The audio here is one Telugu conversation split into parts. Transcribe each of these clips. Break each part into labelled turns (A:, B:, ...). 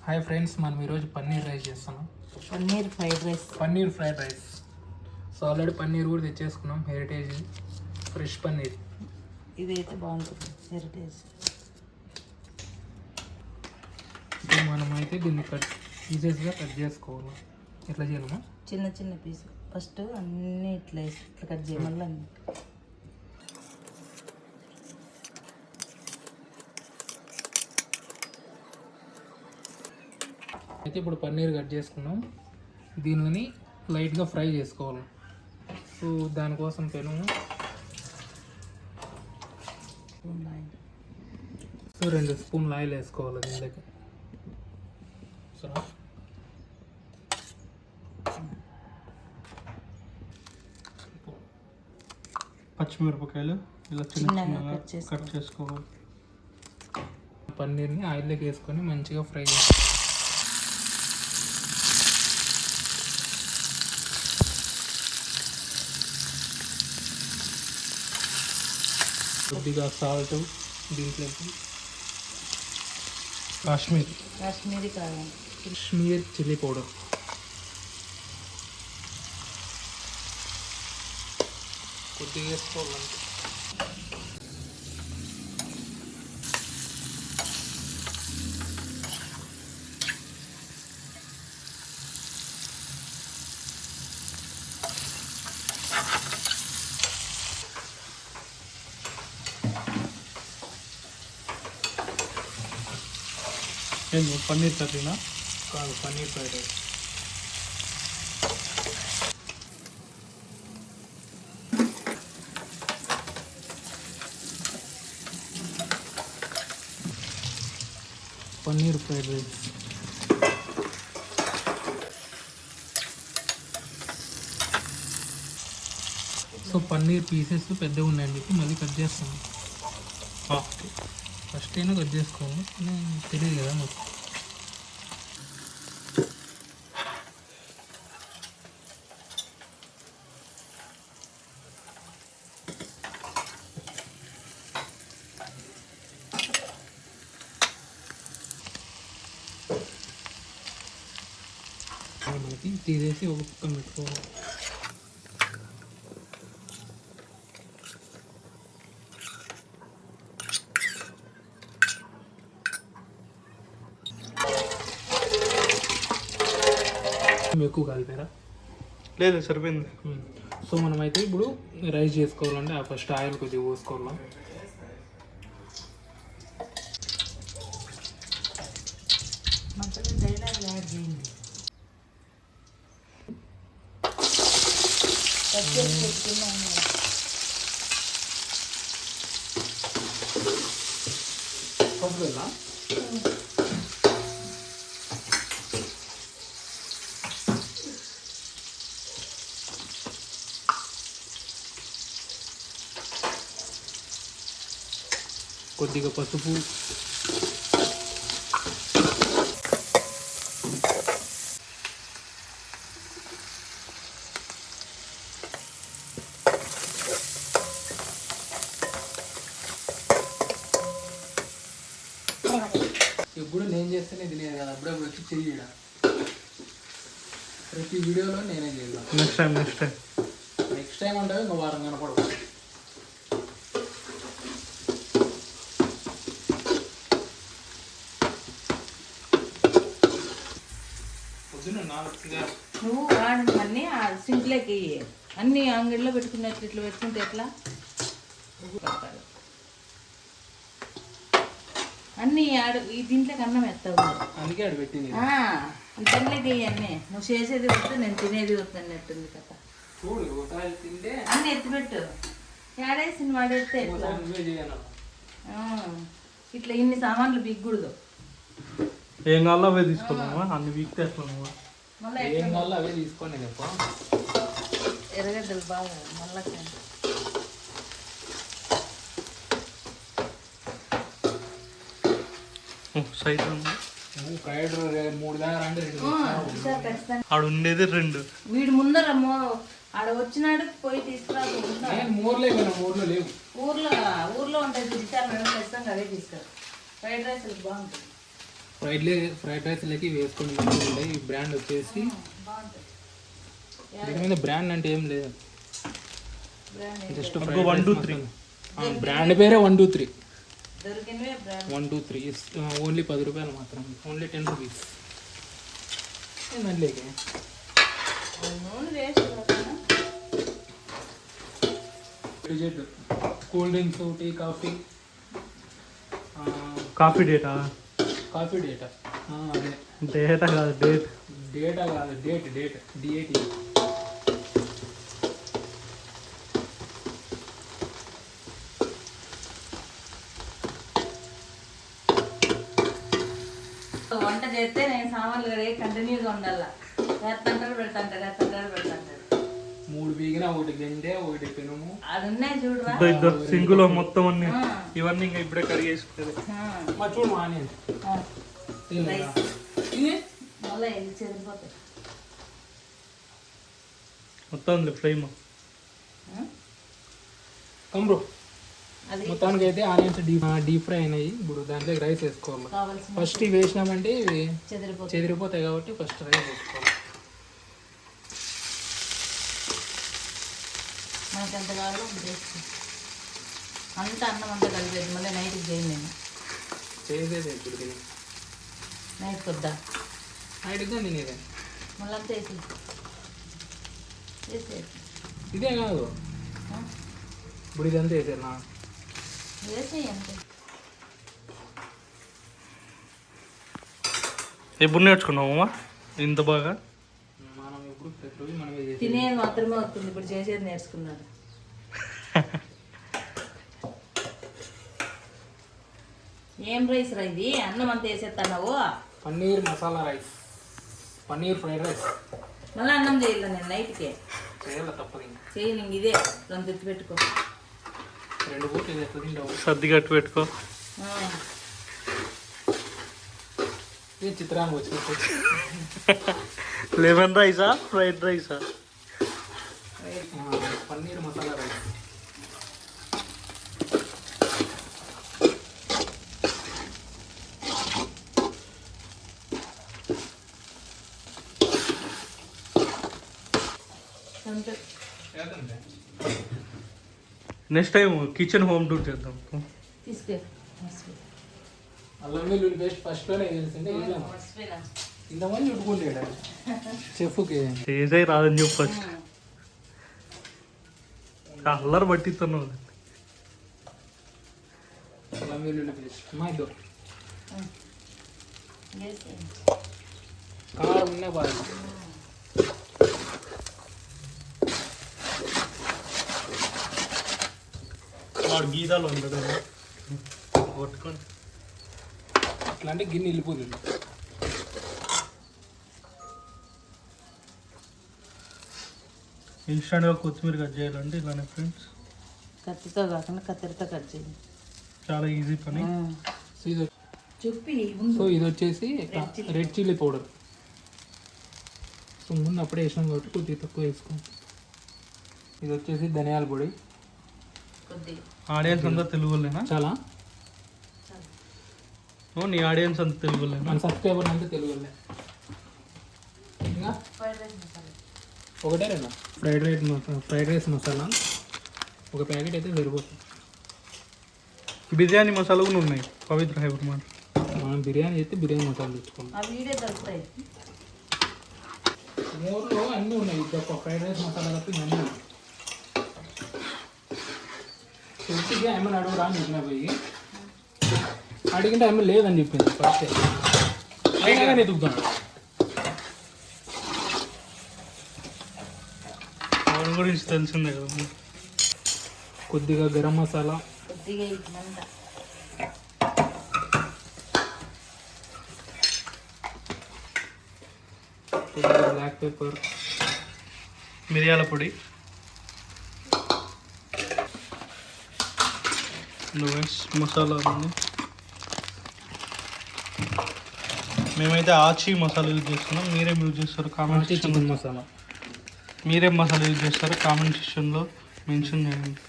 A: హాయ్ ఫ్రెండ్స్, మనం ఈరోజు పన్నీర్ రైస్ చేస్తున్నాం.
B: Paneer fried rice.
A: So already paneer కూడా తెచ్చేసుకున్నాం. Heritage fresh paneer.
B: ఇదైతే బాగుంటుంది హెరిటేజ్.
A: మనం అయితే దీన్ని పీసెస్గా కట్ చేసుకోవాలి. ఎట్లా చేయాలమ్మా?
B: చిన్న చిన్న పీస్. ఫస్ట్ అన్నీ ఇట్లా కట్ చేయాలి. అన్నీ
A: అయితే ఇప్పుడు పన్నీర్ కట్ చేసుకున్నాం. దీనిని లైట్గా ఫ్రై చేసుకోవాలి. సో దానికోసం పెరుగు, సో 2 స్పూన్లు ఆయిల్ వేసుకోవాలి దీనికి. సో
C: పచ్చిమిరపకాయలు ఇలా చిన్నగా కట్ చేసుకోవాలి.
A: పన్నీర్ని ఆయిల్లోకి వేసుకొని మంచిగా ఫ్రై చేసుకోవాలి. కొద్దిగా సాల్ట్, దీంట్లోకి
B: కాశ్మీరీ కారం,
A: కాశ్మీర్ చిల్లీ పౌడర్, కొద్దిగా వేసుకోవాలంటే.
C: పన్నీర్ కర్రీనా?
A: కాదు, paneer fried rice. Paneer fried rice. So paneer pieces పెద్దగా ఉన్నాయని చెప్పి మళ్ళీ కట్ చేస్తాను. ఫస్ట్ అయినా కట్ చేసుకోవాలి, తెలియదు కదా మాకు. మనకి తీసేసి ఒక పక్కన పెట్టుకోవాలి. ఎక్కువ కలిపారా?
C: లేదు, సరిపోయింది.
A: సో మనమైతే ఇప్పుడు రైస్ చేసుకోవాలంటే ఫస్ట్ ఆయిల్ కొద్దిగా పోసుకోవాలి.
B: మంచిగా డైలాగ్ యాడ్ చేయండి. కట్ చేసి పెట్టుకున్నాను.
A: కొద్దిగా పసుపు, ఇప్పుడు నేను చేస్తేనే తినేది కదా, అప్పుడప్పుడు వచ్చి చెయ్యడా. ప్రతి వీడియోలో నేనే చేయాలి. నెక్స్ట్ టైం అంటే ఇంకా వారం కనపడదు.
B: నువ్వు వాడినవన్నీ ఆ సింక్లోకి అన్ని అంగడిలో పెట్టుకున్నట్లు ఇట్లా పెట్టుకుంటే ఎట్లా అన్నీ ఈ దీంట్లోకి అన్నం ఎత్తావు.
A: అందుకే ఆడ పెట్టింది.
B: ఇంతలోకి అన్నీ నువ్వు చేసేది వద్దు, నేను తినేది వద్దు అన్నట్టుంది కదా.
A: తింటే
B: అన్నీ ఎత్తిపెట్టు. ఏడేసింది వాడేస్తే ఎట్లా? ఇట్లా ఇన్ని సామాన్లు బిగ్గకూడదు.
C: ఏం కావాలో అవే తీసుకున్నామా? అన్ని వీక్తే అట్లా
B: మళ్ళీ
A: ఏం కావాలో అవే తీసుకోండి తప్ప.
B: ఎర్రగడ్డలు బాగా మళ్ళా
C: సైజ్
A: ఫ్రైడ్ 3 దాకా రండి.
C: ఆడ ఉండేది 2.
B: వీడు ముందర ఆడ వచ్చినాడు పోయి తీసుకురాదు.
A: ఊర్లో లేవు.
B: ఊర్లో ఉంటాయి. తింటారు మేము ఖచ్చితంగా అవే తీసుకురా. ఫ్రైడ్ రైస్ బాగుంటుంది.
A: ఫ్రైడ్ రైస్లోకి వేసుకొని మంచిగా ఉంటాయి. ఈ బ్రాండ్ వచ్చేసి
B: బాగుంటుంది.
A: దీని మీద బ్రాండ్ అంటే ఏం లేదు, జస్ట్
C: 1 2 3
A: బ్రాండ్ పేరే 1 2 3
B: దొరికినవే బ్రాండ్.
A: 1 2 3 ఓన్లీ 10 రూపాయలు మాత్రం, ఓన్లీ 10 రూపీస్. దాంట్లోకి
B: నూనె వేస్ట్ కాకుండా
A: cool drinks, tea, coffee.
C: Coffee data
A: coffee data, అదే
C: డేటా కాదు డేట్.
A: డేటా కాదు, డేట్ DAT.
B: వంట చేస్తే నేను సామాన్లు కడిగి కంటిన్యూగా ఉండాల. వేస్తుంటారు పెడతాంటారు, వేస్తుంటారు పెడతాంటారు.
A: 3 బీగిన, ఒకటి గంటే, ఒకటి పెనుము.
B: అది ఉన్నాయి చూడరా.
C: ఇద్దరు సింగులో మొత్తం అన్ని ఇవన్నీ ఇంకా ఇప్పుడే కడిగేసుకుంటుంది.
A: మా చూడు మా ఆనియన్
B: మళ్ళీ ఇది చెదిరిపోతాయి.
C: మొత్తం ఫ్లేమ్
A: కంబ్రో.
B: అది
A: మొత్తానికి అయితే ఆనియన్స్ డీప్ ఫ్రై అయినాయి. ఇప్పుడు దాంట్లో రైస్ వేసుకోవాలి.
B: కావాల్సిన
A: ఫస్ట్ ఇవి వేసినామంటే ఇవి
B: చెదిరిపోతాయి.
A: చెదిరిపోతాయి కాబట్టి ఫస్ట్ రైస్ వేసుకోవాలి.
B: మనకి ఎంత కావాలో అంత వేసుకో. అంతా అన్నం అంతా కలిపేది మళ్ళీ నైట్కి చేయండి. నేను
A: చేసేది ఇప్పుడు తిని
B: నైట్ కొద్దా
A: నైట్గా తినేదే.
B: మళ్ళీ అంతా వేసి వేసేసి
A: ఇదే కాదు, ఇప్పుడు ఇదంతా వేసారు నా
B: వేసేయి అంతే.
C: ఎప్పుడు నేర్చుకున్నావమ్మా ఇంత బాగా?
A: మనం ఎప్పుడు ప్రతిరోజు మనమే చేసేది.
B: తినేది మాత్రమే వస్తుంది, ఇప్పుడు చేసేది నేర్చుకున్నాను. ఏం రైస్ రా ఇది? అన్నం అంతా వేసేస్తావు.
A: Paneer masala rice, paneer fried rice.
B: మళ్ళీ అన్నం చేయాలి నేను నైట్కి.
A: చేయాలి తప్పదు. ఇంకా
B: చేయి ఇదే రెండు తెచ్చి పెట్టుకో.
A: 2 పూటలు ఇది ఎట్లా తింటావు?
C: సర్ది కట్టి పెట్టుకో.
A: ఇది చిత్రాన్ని వచ్చినట్టు.
C: లెమన్ రైసా ఫ్రైడ్ రైసా?
A: పన్నీర్ మసాలా రైస్.
B: అంతే.
C: Next time kitchen home tour చేద్దాం.
B: తీసుకో.
A: అల్లం వెల్లుల్లి పేస్ట్ ఫస్ట్లోనే తెలిసిందే. ఇంతమంది చుట్టుకుంటాడు చెఫ్కి.
C: చేసే రాదని చెప్పు ఫస్ట్. అల్లరి పట్టిస్తున్నావు.
A: అల్లం వెల్లుల్లి పేస్ట్ మా ఇద్దరు కారం ఉన్న బాగా.
C: వాడు గీతాలు ఉంటాడు కొట్టుకొని
A: అట్లా అంటే గిన్నె వెళ్ళిపోతుంది.
C: ఇన్స్టెంట్గా కొత్తిమీర కట్ చేయాలంటే ఇలానే ఫ్రెండ్స్.
B: కత్తితో కాకుండా కత్తెరతో కట్ చేయండి.
C: చాలా ఈజీ పని.
B: చెప్పి
A: సో ఇది వచ్చేసి రెడ్ చిల్లీ పౌడర్. సో ముందు అప్పుడే వేసినాం కాబట్టి కొద్దిగా తక్కువ వేసుకోండి. ఇది వచ్చేసి ధనియాల పొడి.
B: కొద్దిగా
C: ఆడియన్స్ అంతా తెలుగులేనా?
A: చాలా
C: నీ ఆడియన్స్ అంతా తెలుగులేనా?
A: మన సబ్స్క్రైబర్ అంతా తెలుగులే. ఇంకా
B: ఫ్రైడ్ రైస్ మసాలా
A: ఒకటే 2 ఫ్రైడ్ రైస్ మసాలా ఒక ప్యాకెట్ అయితే సరిపోతుంది.
C: బిర్యానీ మసాలా కూడా ఉన్నాయి పవిత్ర హైబర్ మాట.
A: మనం బిర్యానీ అయితే బిర్యానీ మసాలా తెచ్చుకోండి.
B: ఆ వీడే దొరుకుతాయి.
A: మోర్లో అన్నీ ఉన్నాయి. ఒక ఫ్రైడ్ రైస్ మసాలా తప్ప ఇవన్నీ ఉన్నాయి. చెప్తే ఏమైనా అడుగురా అని చెప్పిన పోయి అడిగింటే ఏమో లేదని చెప్పింది ఫస్ట్. అయినా ఎదుగుతున్నాడు.
C: వాళ్ళ గురించి తెలిసిందే కదా.
A: కొద్దిగా గరం మసాలా,
B: కొద్దిగా ఇట్లంతా
A: కొద్దిగా బ్లాక్ పెప్పర్,
C: మిరియాల పొడి, మసాలా ఉంది. మేమైతే ఆచి మసాలా యూజ్ చేస్తున్నాం. మీరేం యూజ్ చేస్తారు కామెంట్ సెక్షన్లో?
A: చికెన్ మసాలా.
C: మీరేం మసాలా యూజ్ చేస్తారు కామెంట్ సెక్షన్లో మెన్షన్ చేయండి.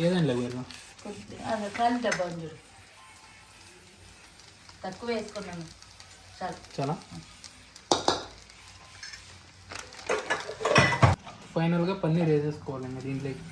A: ఏదండి లేదు
B: కొద్దిగా అది ఖాళీ డబ్బా ఉంది చూడు. తక్కువ వేసుకున్నాను చాలు.
A: చాలా ఫైనల్గా పన్నీర్ వేసేసుకోవాలి ఇంకా దీంట్లోకి.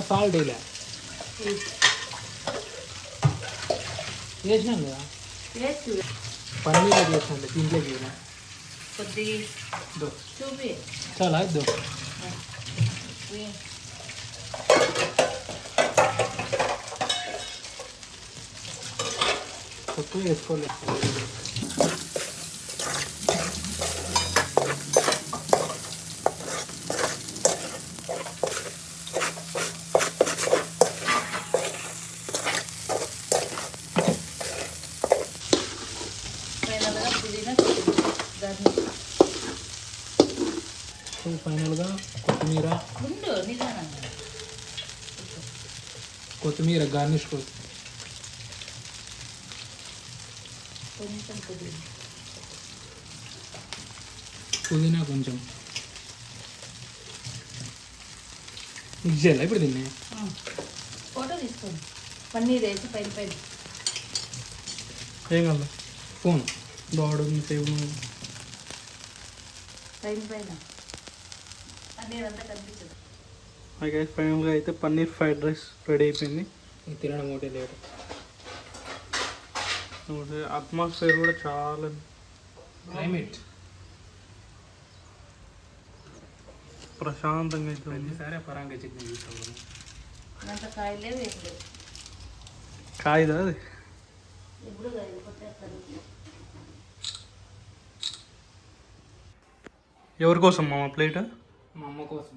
A: సాల్ట్ వేయలే, వేసినాం కదా
B: వేసి
A: పన్నీర్ వేసినాం దీంట్లోకి వేయలే.
B: కొద్దిగా
A: దో
B: చూపి.
A: చాలా దో తక్కువ వేసుకోలేదు.
B: ఫైనల్గా పుదీనా గార్నిష్.
A: సో ఫైనల్గా కొత్తిమీర
B: ముందు నిదానంగా
A: కొత్తిమీర గార్నిష్ కోసం
B: కొంచెం పుదీనా.
A: పుదీనా కొంచెం మిక్స్ చేయాలి ఇప్పుడు దీన్ని.
B: ఫోటో తీసుకోండి. పన్నీర్ వేసి పైన పైన
C: ఏం కాదు
A: ఫోన్
C: బాడు సేవ్
B: పైన పైన పన్నీర్ అంతా కనిపించదు.
C: ఓకే ఫైనల్గా అయితే పన్నీర్ ఫ్రైడ్ రైస్ రెడీ అయిపోయింది.
A: తినడం ఒకటే లేట్.
C: అట్మాస్ఫియర్ కూడా చాలా
A: క్లైమేట్
C: ప్రశాంతంగా అయితే ఉంది.
A: ప్రతిసారి పరాంగా చట్నీ తీసుకోవాలి.
B: అంత కాయలే వేయలేదు.
C: కాయదా అది
B: ఎప్పుడు కాయలు కొట్టేస్తారు.
C: ఎవరి కోసం మా ప్లేట్?
A: మా అమ్మ కోసం.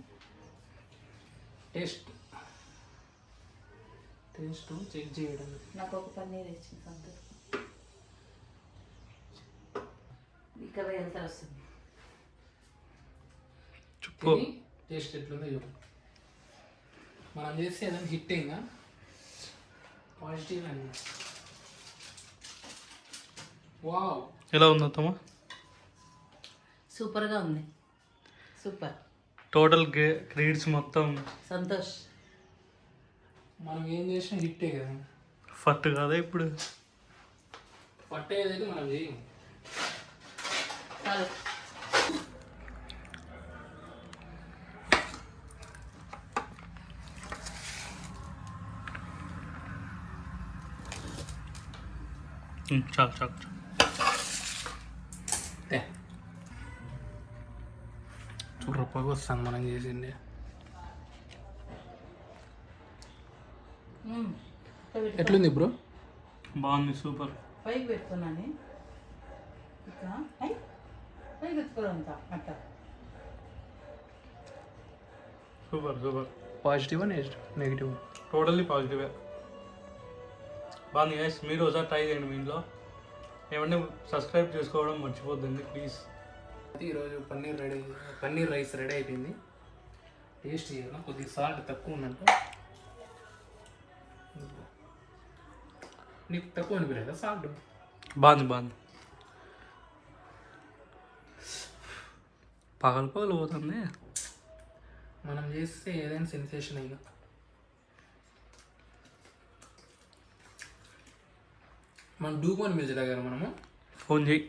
A: టేస్ట్ చెక్ చేయడం.
B: నాకు ఒక పన్నీర్ ఇచ్చింది సంతోషం. ఇక్కడ ఎంత వస్తుంది.
C: చెప్పు
A: టేస్ట్ ఎట్లుందో చూడు. మనం చేస్తే ఏదైనా హిట్ అయిందా పాజిటివ్ అని. వావ్
C: ఎలా ఉంది అత్తమ్మ?
B: సూపర్గా ఉంది. సూపర్.
C: టోటల్ క్రెడిట్స్ మొత్తం
B: సంతోష్.
A: మనం ఏం చేసినా హిట్టే కదా.
C: ఫట్ కాదా ఇప్పుడు?
A: పట్టేదైతే మనం చేయం.
B: చాలు.
C: చాలు చాలు చాలు.
A: చూడరు పొగ వస్తాను మనం చేసింది. ఎట్లుంది బ్రో?
C: బాగుంది సూపర్.
B: పైకి పెట్టుకున్నాను. ఇక్కడ పైకి పెట్టుకోవాలంతా అట్ట.
C: Super super.
A: పాజిటివా నెగిటివ్?
C: టోటల్లీ పాజిటివే. బాగుంది గైస్, మీరు ఒకసారి ట్రై చేయండి మీ ఇంట్లో. ఏమంటే సబ్స్క్రైబ్ చేసుకోవడం మర్చిపోద్దండి ప్లీజ్.
A: ఈరోజు పన్నీర్ రైస్ రెడీ అయిపోయింది. టేస్ట్ చేయాలి. కొద్దిగా సాల్ట్ తక్కువ ఉన్నట్టు. నీకు తక్కువ అనిపించలేదా సాల్ట్?
C: బాగుంది బాగుంది. పగలు పోతుంది.
A: మనం చేస్తే ఏదైనా సెన్సేషన్ ఇక. మనం డూపోని పిలిచదా కదా మనము.
C: ఫోన్ చేయి.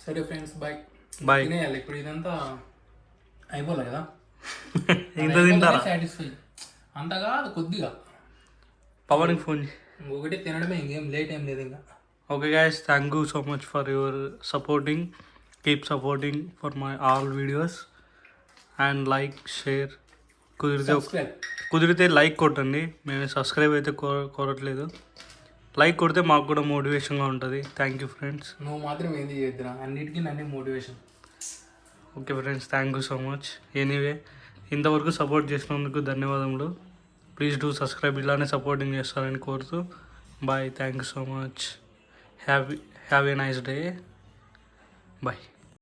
A: సరే ఫ్రెండ్స్ బాయ్.
C: బాయ్.
A: తినేయాలి ఇప్పుడు. ఇదంతా అయిపోలే కదా.
C: ఇంత తింటారా?
A: సాటిస్ఫై అంత కాదు, కొద్దిగా.
C: పవన్కి ఫోన్ చేయి.
A: ఒకటి తినడమే, ఇంకేం లేట్ ఏం లేదు ఇంకా.
C: Okay guys, thank you so much for your supporting. Keep supporting for my all videos and like share. కుదిరితే లైక్ కొట్టండి. మేము సబ్స్క్రైబ్ అయితే కోరట్లేదు. లైక్ కొడితే మాకు కూడా మోటివేషన్గా ఉంటుంది. Thank you friends.
A: నువ్వు మాత్రం ఏంది చేద్దురా, అన్నిటికీ నన్ను motivation.
C: Okay friends, thank you so much. Anyway, ఇంతవరకు సపోర్ట్ చేసినందుకు ధన్యవాదములు. Please do subscribe. ఇలానే సపోర్టింగ్ చేస్తారని కోరుతూ bye. Thank you so much. Have a nice day. Bye.